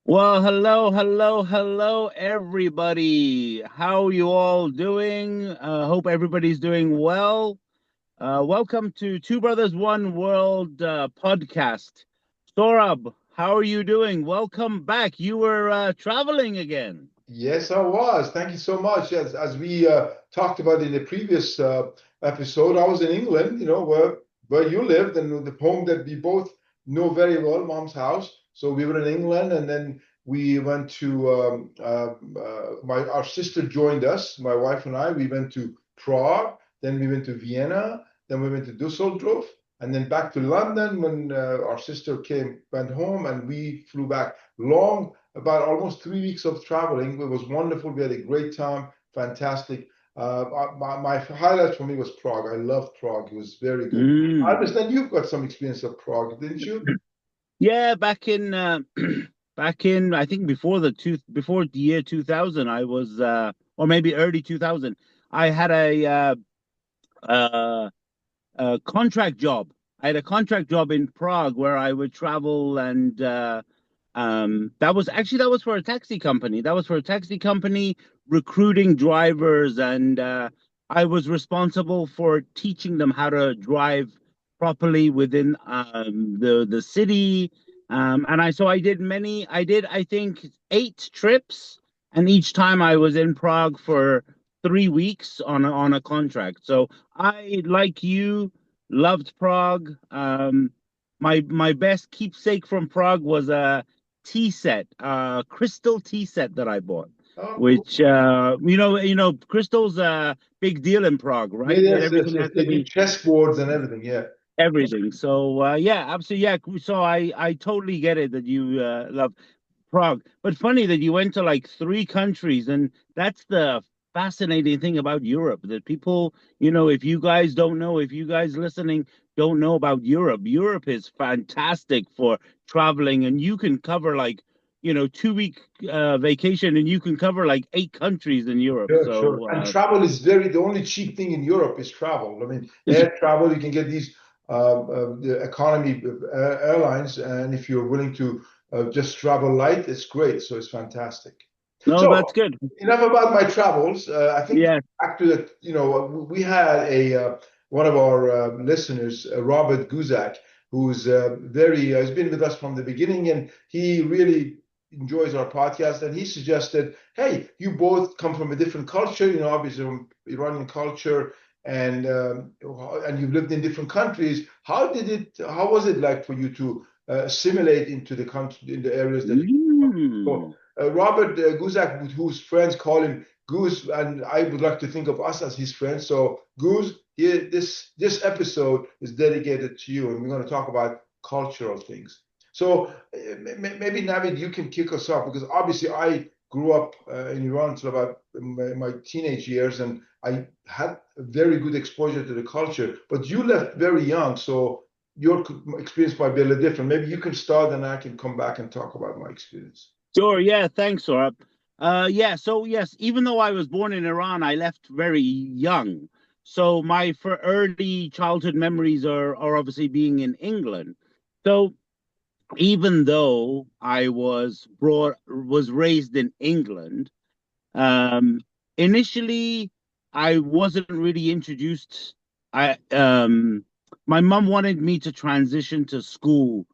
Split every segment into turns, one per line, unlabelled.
Well, hello, everybody. How you all doing? Hope everybody's doing well. Welcome to Two Brothers One World podcast. Sorab, how are you doing? Welcome back. You were traveling again.
Yes, I was. Thank you so much. As we talked about in the previous episode, I was in England, where you lived and the home that we both know very well, Mom's house. So we were in England, and then we went to my our sister joined us, my wife and I. We went to Prague, then we went to Vienna, then we went to Dusseldorf, and then back to London when our sister went home, and we flew back. Long about almost 3 weeks of traveling. It was wonderful. We had a great time. Fantastic. My highlight for me was Prague. I loved Prague. It was very good. I
Mm.
understand you've got some experience of Prague, didn't you?
Yeah, back in back in I think before the year 2000, I was or maybe early 2000. I had uh, a contract job. I had a contract job in Prague where I would travel, and that was for a taxi company. That was for a taxi company recruiting drivers, and I was responsible for teaching them how to drive properly within the city. And I did I think 8 trips, and each time I was in Prague for 3 weeks on a contract. So I, like you, loved Prague. My best keepsake from Prague was a tea set, crystal tea set that I bought,
Oh, cool.
which crystal's a big deal in Prague,
Yeah,
right?
yes, yes,
Everything
yes.
has to
They do
be
chessboards and everything. Yeah.
everything. So yeah, absolutely, yeah. So I totally get it that you love Prague. But funny that you went to like 3 countries, and that's the fascinating thing about Europe, that people, if you guys don't know, if you guys listening don't know about Europe, Europe is fantastic for traveling, and you can cover like, 2 week vacation, and you can cover like 8 countries in Europe.
Sure, sure.
So
And travel is the only cheap thing in Europe is travel. I mean, air travel, you can get these the economy airlines, and if you're willing to just travel light, it's great. So it's fantastic.
no,
So
that's good.
enough about my travels. I think
Yeah.
back to the, we had one of our listeners, Robert Guzak, who's he's been with us from the beginning, and he really enjoys our podcast. And he suggested, hey, you both come from a different culture, obviously from Iranian culture, and and you've lived in different countries. How was it like for you to assimilate into the country, in the areas that you come from?
Mm.
Robert Guzak, whose friends call him Goose, and I would like to think of us as his friends. So, Goose, here, this episode is dedicated to you, and we're going to talk about cultural things. So, maybe Navid, you can kick us off because obviously I grew up in Iran until about my teenage years, and I had very good exposure to the culture. But you left very young, so your experience might be a little different. Maybe you can start, and I can come back and talk about my experience.
Sure, yeah, thanks, Saurabh. Yeah, so yes, even though I was born in Iran, I left very young. So my for early childhood memories are obviously being in England. So even though I was raised in England, um, initially I wasn't really introduced. I My mom wanted me to transition to school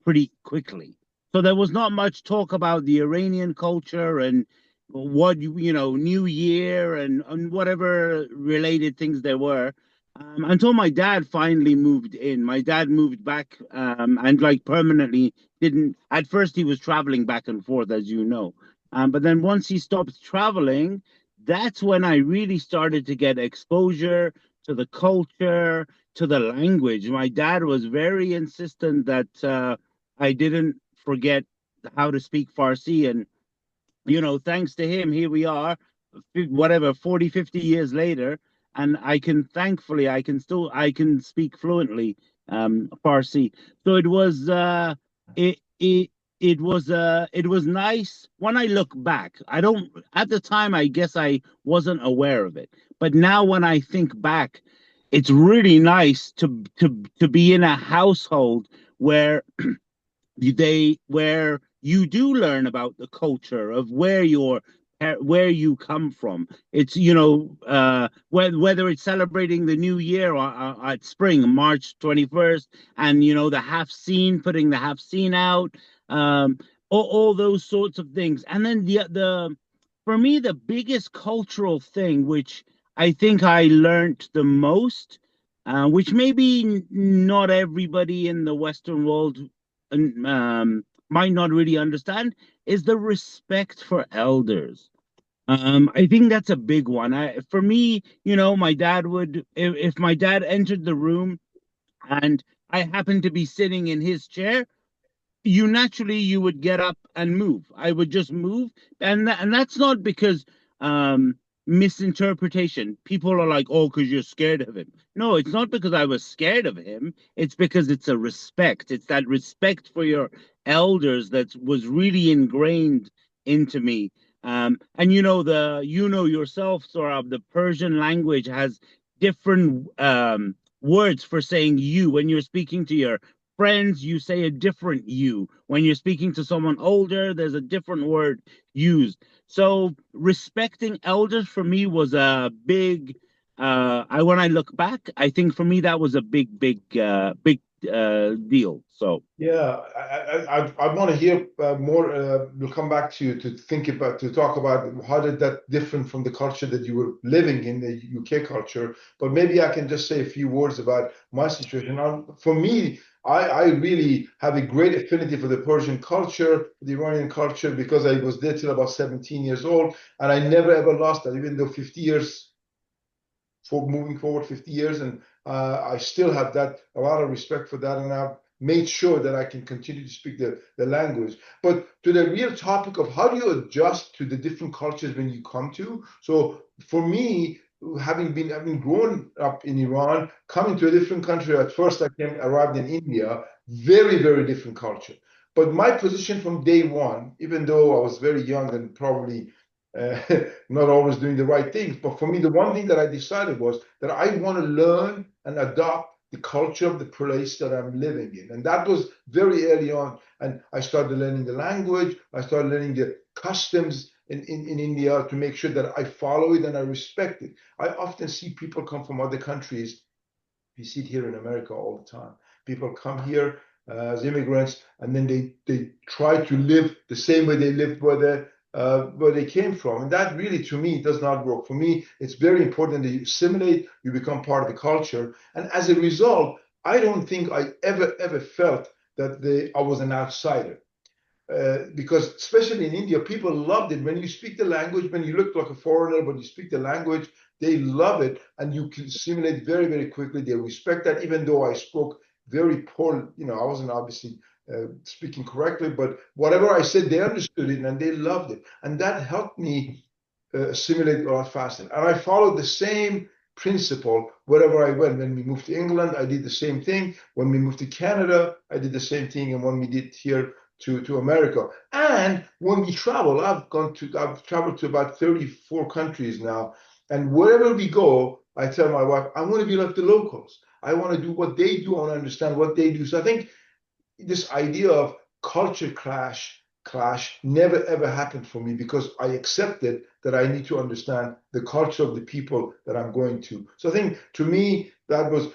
pretty quickly. So there was not much talk about the Iranian culture and New Year and whatever related things there were. Until my dad finally moved in. My dad moved back and like permanently didn't. At first, he was traveling back and forth, as you know. But then once he stopped traveling, that's when I really started to get exposure to the culture, to the language. My dad was very insistent that I didn't forget how to speak Farsi. And, thanks to him, here we are, whatever, 40, 50 years later. And I can speak fluently Farsi. So it, it, it was nice when I look back. At the time, I guess I wasn't aware of it. But now when I think back, it's really nice to be in a household where where you do learn about the culture of where you come from. It's, you know, whether it's celebrating the new year or at spring, March 21st, and, you know, the half scene, putting the half scene out, all those sorts of things. And then for me, the biggest cultural thing, which I think I learned the most, which maybe not everybody in the Western world might not really understand, is the respect for elders. I think that's a big one. For me, you know, my dad would, if my dad entered the room and I happened to be sitting in his chair, you would get up and move. I would just move, and that's not because misinterpretation. People are like, "Oh, because you're scared of him." No, it's not because I was scared of him. It's because it's a respect. It's that respect for your elders that was really ingrained into me. And you know yourself, Saurabh, the Persian language has different words for saying you when you're speaking to your friends. You say a different you. When you're speaking to someone older, there's a different word used. So respecting elders for me was a big when I look back, I think for me that was a big deal. So
Yeah, I want to hear more. We'll come back to you to talk about how did that different from the culture that you were living in, the UK culture. But maybe I can just say a few words about my situation. For me, I really have a great affinity for the Persian culture, the Iranian culture, because I was there till about 17 years old, and I never ever lost that, even though 50 years for moving forward 50 years, and I still have that a lot of respect for that, and I've made sure that I can continue to speak the language. But to the real topic of how do you adjust to the different cultures when you come to, so for me, having grown up in Iran, coming to a different country, at first arrived in India, very, very different culture. But my position from day one, even though I was very young and probably uh, not always doing the right things. But for me, the one thing that I decided was that I want to learn and adopt the culture of the place that I'm living in. And that was very early on. And I started learning the language. I started learning the customs in India to make sure that I follow it and I respect it. I often see people come from other countries. We see it here in America all the time. People come here as immigrants, and then they try to live the same way they lived where they came from. And that really, to me, does not work. For me, it's very important that you assimilate, you become part of the culture. And as a result, I don't think I ever felt that I was an outsider. Because especially in India, people loved it. When you speak the language, when you look like a foreigner, but you speak the language, they love it. And you can assimilate very, very quickly. They respect that, even though I spoke very poor, I wasn't obviously speaking correctly, but whatever I said, they understood it and they loved it. And that helped me assimilate a lot faster. And I followed the same principle wherever I went. When we moved to England, I did the same thing. When we moved to Canada, I did the same thing. And when we did here to America. And when we travel, I've traveled to about 34 countries now. And wherever we go, I tell my wife, I want to be like the locals. I want to do what they do. I want to understand what they do. So I think this idea of culture clash never ever happened for me, because I accepted that I need to understand the culture of the people that I'm going to. So I think to me that was,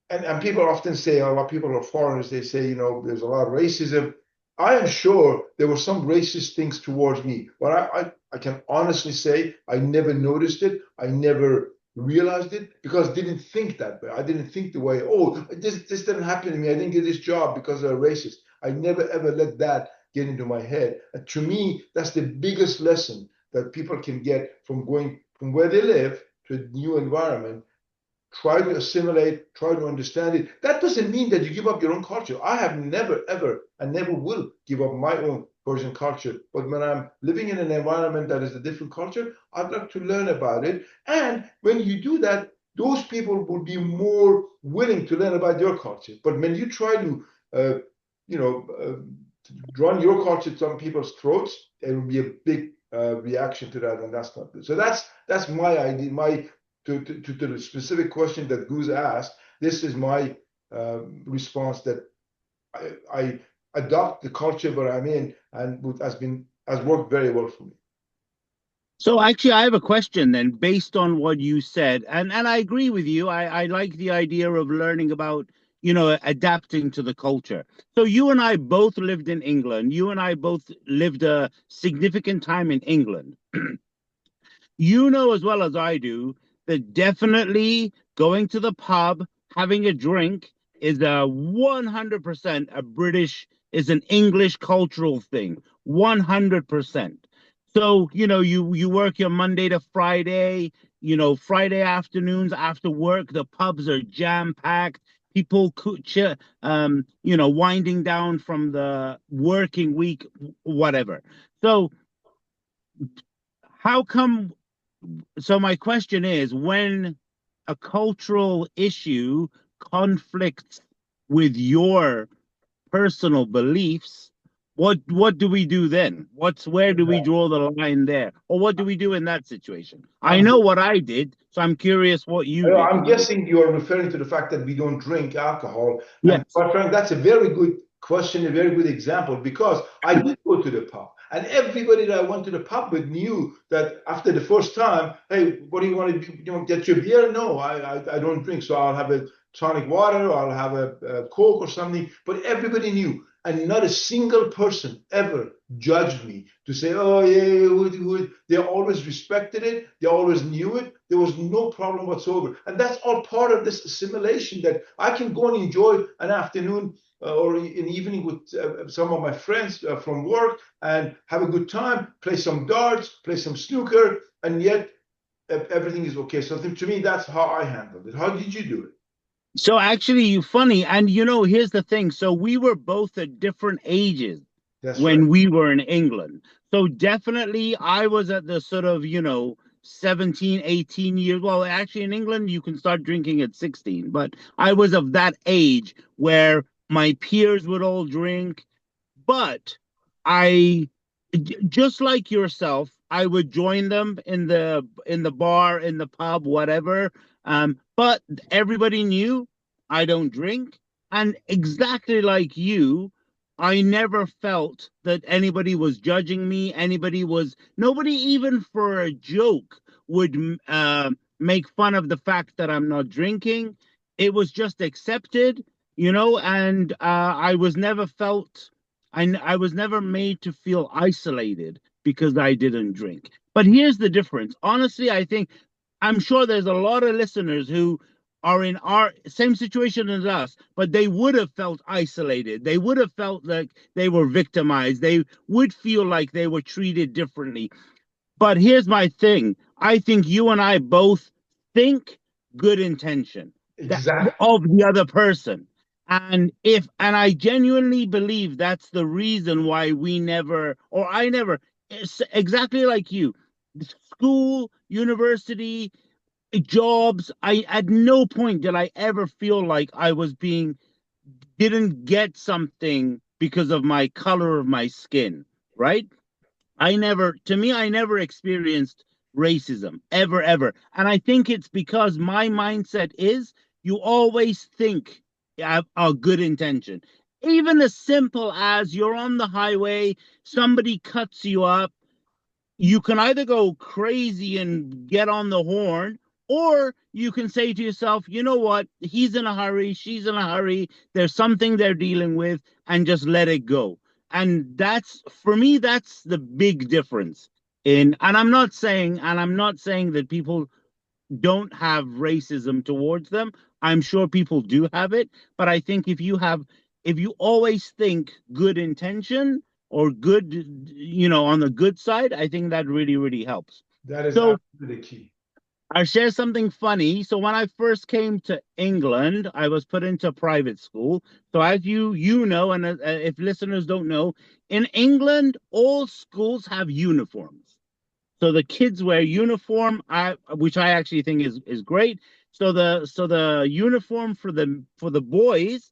and people often say, a lot of people are foreigners, they say, there's a lot of racism. I am sure there were some racist things towards me, but I can honestly say I never noticed it. I never realized it because I didn't think that way. I didn't think the way, oh, this didn't happen to me. I didn't get this job because they're racist. I never ever let that get into my head. And to me, that's the biggest lesson that people can get from going from where they live to a new environment. Try to assimilate, try to understand it. That doesn't mean that you give up your own culture. I have never, ever, and never will give up my own Persian culture. But when I'm living in an environment that is a different culture, I'd like to learn about it. And when you do that, those people will be more willing to learn about your culture. But when you try to, run your culture to some people's throats, there will be a big reaction to that, and that's not good. So that's my idea, to the specific question that Guz asked. This is my response, that adopt the culture where I'm in, and has worked very well for me.
So actually, I have a question then, based on what you said, and I agree with you. I like the idea of learning about, adapting to the culture. So you and I both lived in England. You and I both lived a significant time in England. You know as well as I do that definitely going to the pub, having a drink is a 100% a British, is an English cultural thing. 100%. So, you work your Monday to Friday, Friday afternoons after work, the pubs are jam-packed. People, winding down from the working week, whatever. So, how come so my question is, when a cultural issue conflicts with your personal beliefs, what do we do then? Where do we draw the line there? Or what do we do in that situation? I
I'm,
know what I did, so I'm curious what you did.
I'm guessing you are referring to the fact that we don't drink alcohol. And
Yes.
quite frankly, that's a very good question, a very good example, because I did go to the pub. And everybody that I went to the pub with knew that after the first time, hey, what do you want to do? You want to get your beer? No, I don't drink. So I'll have a tonic water, or I'll have a Coke or something. But everybody knew. And not a single person ever judged me to say, oh, yeah. They always respected it. They always knew it. There was no problem whatsoever. And that's all part of this assimilation, that I can go and enjoy an afternoon or an evening with some of my friends from work and have a good time, play some darts, play some snooker, and yet everything is okay. So to me, that's how I handled it. How did you do it?
So actually, you funny, and here's the thing. So we were both at different ages
That's right.
when we were in England. So definitely I was at the sort of, 17, 18 years. Well, actually in England you can start drinking at 16, but I was of that age where my peers would all drink, but I just like yourself, I would join them in the bar, in the pub, whatever. But everybody knew I don't drink, and exactly like you, I never felt that anybody was judging me. Nobody, even for a joke, would make fun of the fact that I'm not drinking. It was just accepted, and I was never made to feel isolated because I didn't drink. But here's the difference. Honestly, I'm sure there's a lot of listeners who are in our same situation as us, but they would have felt isolated. They would have felt like they were victimized. They would feel like they were treated differently. But here's my thing. I think you and I both think good intention
Exactly.
of the other person. And I genuinely believe that's the reason why we never, or I never, it's exactly like you, school, university, jobs, I at no point did I ever feel like didn't get something because of my color of my skin, right? I never experienced racism ever, ever. And I think it's because my mindset is you always think a good intention. Even as simple as you're on the highway, somebody cuts you up, you can either go crazy and get on the horn, or you can say to yourself, you know what, he's in a hurry, she's in a hurry, there's something they're dealing with, and just let it go. And that's, for me, that's the big difference. And I'm not saying that people don't have racism towards them. I'm sure people do have it, but I think if you always think good intention or good, on the good side, I think that really, really helps.
That is
So
absolutely key.
I'll share something funny. So when I first came to England, I was put into private school. So as you know, and if listeners don't know, in England, all schools have uniforms. So the kids wear uniform, which I actually think is great. So the uniform for the boys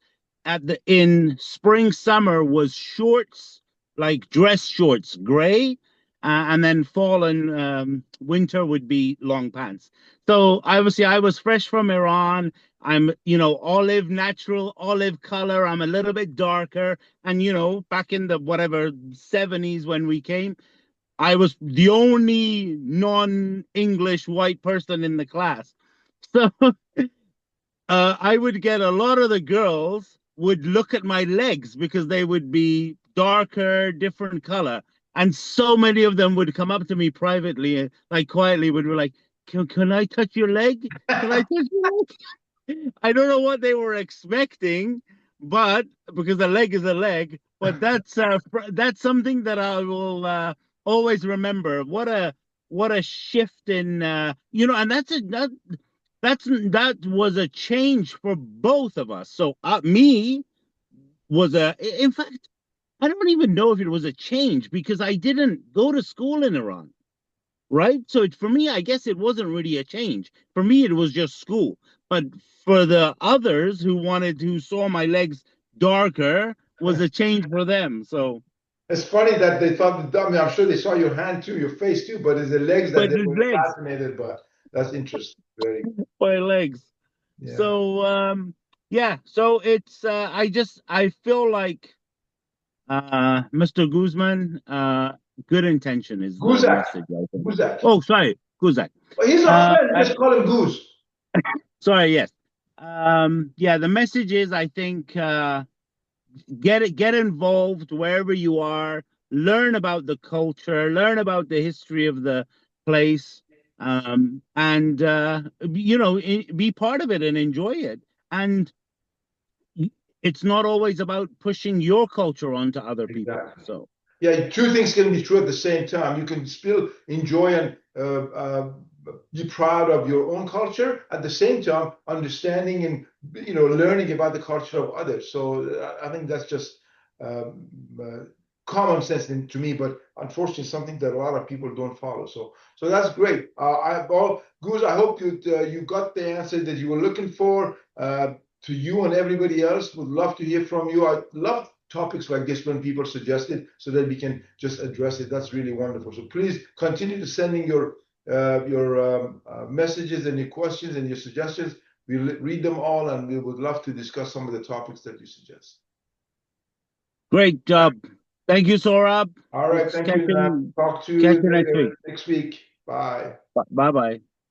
in spring summer was shorts, like dress shorts, gray, and then fall and winter would be long pants. So obviously I was fresh from Iran. I'm, olive, natural olive color. I'm a little bit darker. And, back in the whatever 70s when we came, I was the only non-English white person in the class. So I would get a lot of the girls would look at my legs because they would be darker, different color. And so many of them would come up to me privately, like quietly, would be like, can I touch your leg? Can I touch your leg? I don't know what they were expecting, but because a leg is a leg, but that's something that I will always remember. What a shift in and that was a change for both of us. So me was in fact, I don't even know if it was a change because I didn't go to school in Iran, right? So for me, I guess it wasn't really a change. For me, it was just school. But for the others who saw my legs darker, was a change for them. So,
It's funny that they thought I mean, I'm sure they saw your hand too, your face too, but it's the legs that
but
they
the
were
legs,
fascinated by. That's interesting. Very,
my legs.
yeah.
So, yeah. So I feel like Mr. Guzman, good intention is the
Guzak.
message, I think.
Guzak.
Oh, sorry, Guzak.
Well, he's our friend.
I,
Just call him Goose.
sorry, yes. Yeah, the message is, I think, get involved wherever you are, learn about the culture, learn about the history of the place, and be part of it and enjoy it. And it's not always about pushing your culture onto other people.
Exactly.
So.
Yeah, two things can be true at the same time. You can still enjoy and be proud of your own culture at the same time, understanding and learning about the culture of others. So I think that's just um, common sense to me, but unfortunately, something that a lot of people don't follow. So that's great. Guz, I hope you got the answer that you were looking for. To you and everybody else, would love to hear from you. I love topics like this when people suggest it so that we can just address it. That's really wonderful. So please continue to sending your messages and your questions and your suggestions. We'll read them all and we would love to discuss some of the topics that you suggest.
Great job. Thank you, Saurabh.
All right. Thank you. Talk to
Catch
you
you next week.
next week. Bye.
Bye bye.